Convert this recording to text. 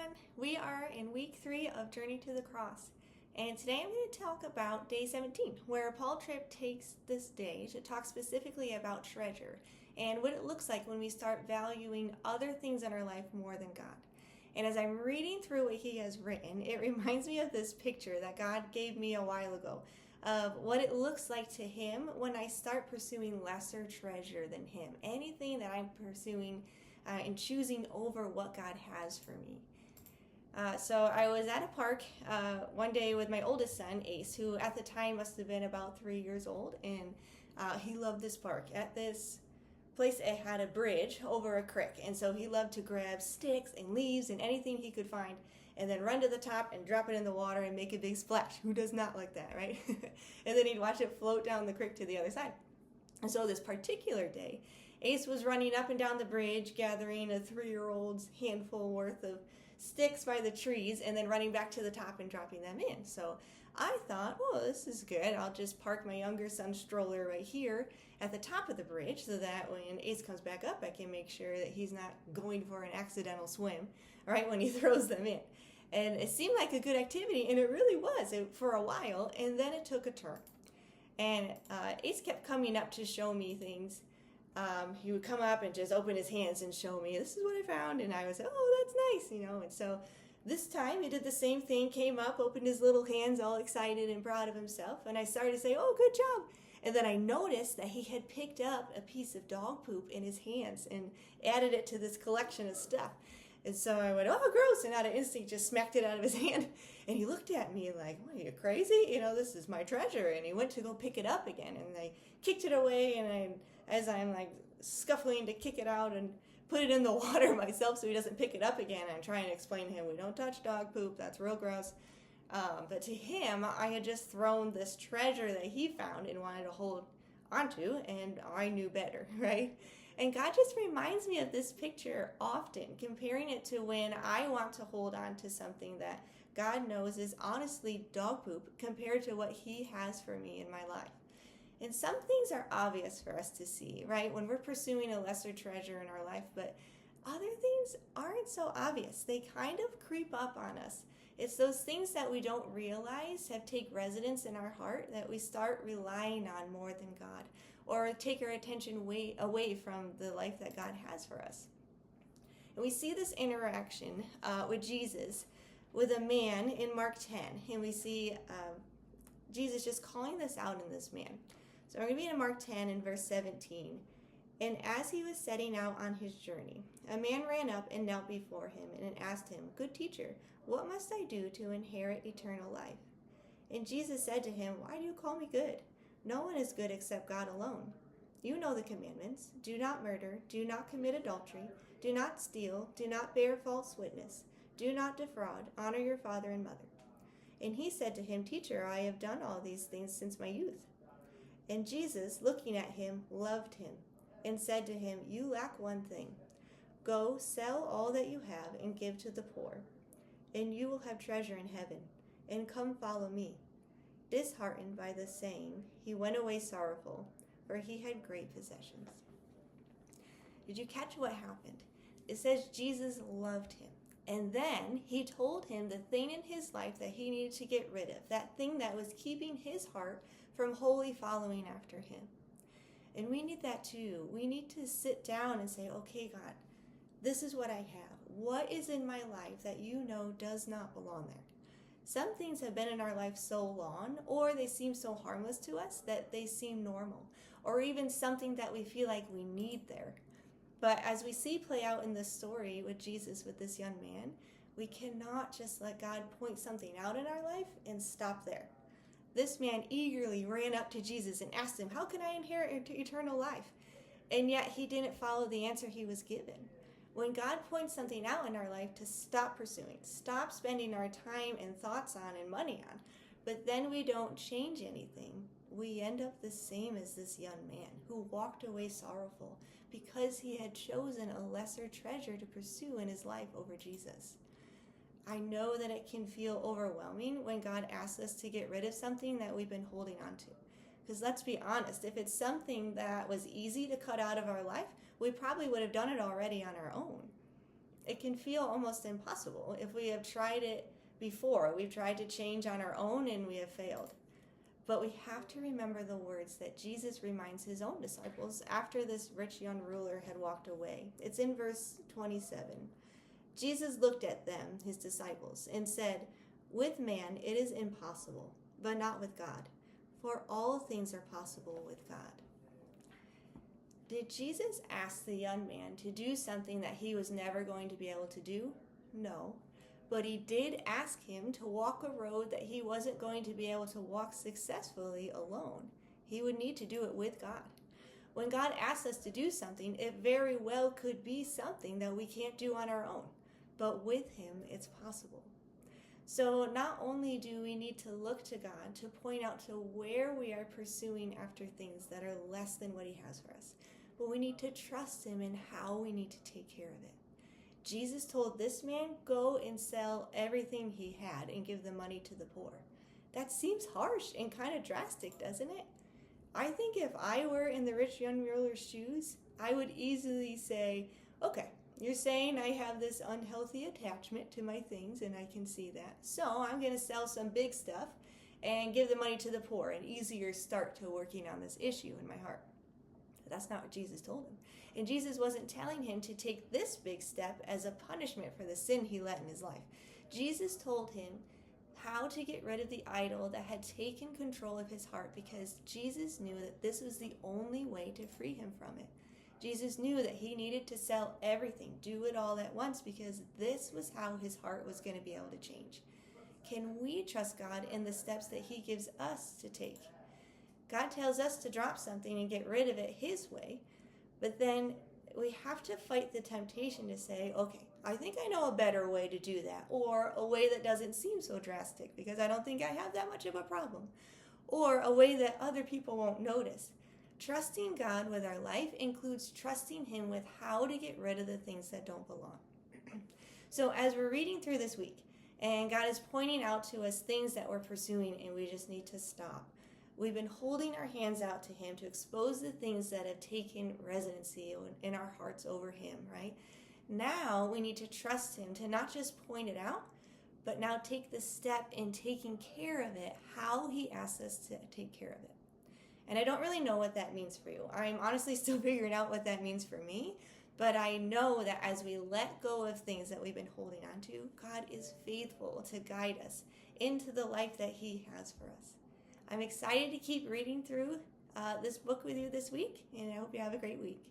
everyone. We are in week 3 of Journey to the Cross. And today I'm going to talk about day 17, where Paul Tripp takes this day to talk specifically about treasure and what it looks like when we start valuing other things in our life more than God. And as I'm reading through what he has written, it reminds me of this picture that God gave me a while ago of what it looks like to him when I start pursuing lesser treasure than him. Anything that I'm pursuing and choosing over what God has for me. So I was at a park one day with my oldest son, Ace, who at the time must have been about 3 years old, and he loved this park. At this place, it had a bridge over a creek, and so he loved to grab sticks and leaves and anything he could find, and then run to the top and drop it in the water and make a big splash. Who does not like that, right? And then he'd watch it float down the creek to the other side. And so this particular day, Ace was running up and down the bridge, gathering a 3-year-old's handful worth of sticks by the trees, and then running back to the top and dropping them in. So I thought, well, this is good. I'll just park my younger son's stroller right here at the top of the bridge so that when Ace comes back up, I can make sure that he's not going for an accidental swim right when he throws them in. And it seemed like a good activity, and it really was for a while, and then it took a turn. And Ace kept coming up to show me things. He would come up and just open his hands and show me, this is what I found, and I would say, oh, that's nice, and so this time he did the same thing, came up, opened his little hands all excited and proud of himself, and I started to say, oh, good job, and then I noticed that he had picked up a piece of dog poop in his hands and added it to this collection of stuff. And so I went, oh, gross, and out of instinct just smacked it out of his hand. And he looked at me like, what, are you crazy? This is my treasure. And he went to go pick it up again, and I kicked it away, and as I'm like scuffling to kick it out and put it in the water myself so he doesn't pick it up again, I'm trying to explain to him, we don't touch dog poop, that's real gross. But to him, I had just thrown this treasure that he found and wanted to hold onto, and I knew better, right? And God just reminds me of this picture often, comparing it to when I want to hold on to something that God knows is honestly dog poop compared to what he has for me in my life. And some things are obvious for us to see, right? When we're pursuing a lesser treasure in our life, but other things aren't so obvious. They kind of creep up on us. It's those things that we don't realize have take residence in our heart that we start relying on more than God, or take our attention away from the life that God has for us. And we see this interaction with Jesus with a man in Mark 10, and we see Jesus just calling this out in this man. So we're going to be in Mark 10 in verse 17. And as he was setting out on his journey, a man ran up and knelt before him and asked him, Good teacher, what must I do to inherit eternal life? And Jesus said to him, Why do you call me good? No one is good except God alone. You know the commandments. Do not murder. Do not commit adultery. Do not steal. Do not bear false witness. Do not defraud. Honor your father and mother. And he said to him, Teacher, I have done all these things since my youth. And Jesus, looking at him, loved him and said to him, You lack one thing. Go, sell all that you have and give to the poor, and you will have treasure in heaven. And come follow me. Disheartened by this saying, he went away sorrowful, for he had great possessions. Did you catch what happened? It says Jesus loved him. And then he told him the thing in his life that he needed to get rid of, that thing that was keeping his heart from wholly following after him. And we need that too. We need to sit down and say, okay, God, this is what I have. What is in my life that you know does not belong there? Some things have been in our life so long, or they seem so harmless to us that they seem normal, or even something that we feel like we need there. But as we see play out in this story with Jesus, with this young man, we cannot just let God point something out in our life and stop there. This man eagerly ran up to Jesus and asked him, How can I inherit eternal life? And yet he didn't follow the answer he was given. When God points something out in our life to stop pursuing, stop spending our time and thoughts on and money on, but then we don't change anything, we end up the same as this young man who walked away sorrowful because he had chosen a lesser treasure to pursue in his life over Jesus. I know that it can feel overwhelming when God asks us to get rid of something that we've been holding on to. Because let's be honest, if it's something that was easy to cut out of our life, we probably would have done it already on our own. It can feel almost impossible if we have tried it before. We've tried to change on our own and we have failed. But we have to remember the words that Jesus reminds his own disciples after this rich young ruler had walked away. It's in verse 27. Jesus looked at them, his disciples, and said, "With man it is impossible, but not with God, for all things are possible with God." Did Jesus ask the young man to do something that he was never going to be able to do? No. But he did ask him to walk a road that he wasn't going to be able to walk successfully alone. He would need to do it with God. When God asks us to do something, it very well could be something that we can't do on our own. But with him, it's possible. So not only do we need to look to God to point out to where we are pursuing after things that are less than what he has for us, but we need to trust him in how we need to take care of it. Jesus told this man, go and sell everything he had and give the money to the poor. That seems harsh and kind of drastic, doesn't it? I think if I were in the rich young ruler's shoes, I would easily say, okay, you're saying I have this unhealthy attachment to my things, and I can see that. So I'm going to sell some big stuff and give the money to the poor, an easier start to working on this issue in my heart. But that's not what Jesus told him. And Jesus wasn't telling him to take this big step as a punishment for the sin he let in his life. Jesus told him how to get rid of the idol that had taken control of his heart, because Jesus knew that this was the only way to free him from it. Jesus knew that he needed to sell everything, do it all at once, because this was how his heart was going to be able to change. Can we trust God in the steps that he gives us to take? God tells us to drop something and get rid of it his way, but then we have to fight the temptation to say, okay, I think I know a better way to do that, or a way that doesn't seem so drastic because I don't think I have that much of a problem, or a way that other people won't notice. Trusting God with our life includes trusting him with how to get rid of the things that don't belong. So as we're reading through this week, and God is pointing out to us things that we're pursuing and we just need to stop, we've been holding our hands out to him to expose the things that have taken residency in our hearts over him, right? Now we need to trust him to not just point it out, but now take the step in taking care of it, how he asks us to take care of it. And I don't really know what that means for you. I'm honestly still figuring out what that means for me, but I know that as we let go of things that we've been holding on to, God is faithful to guide us into the life that he has for us. I'm excited to keep reading through this book with you this week, and I hope you have a great week.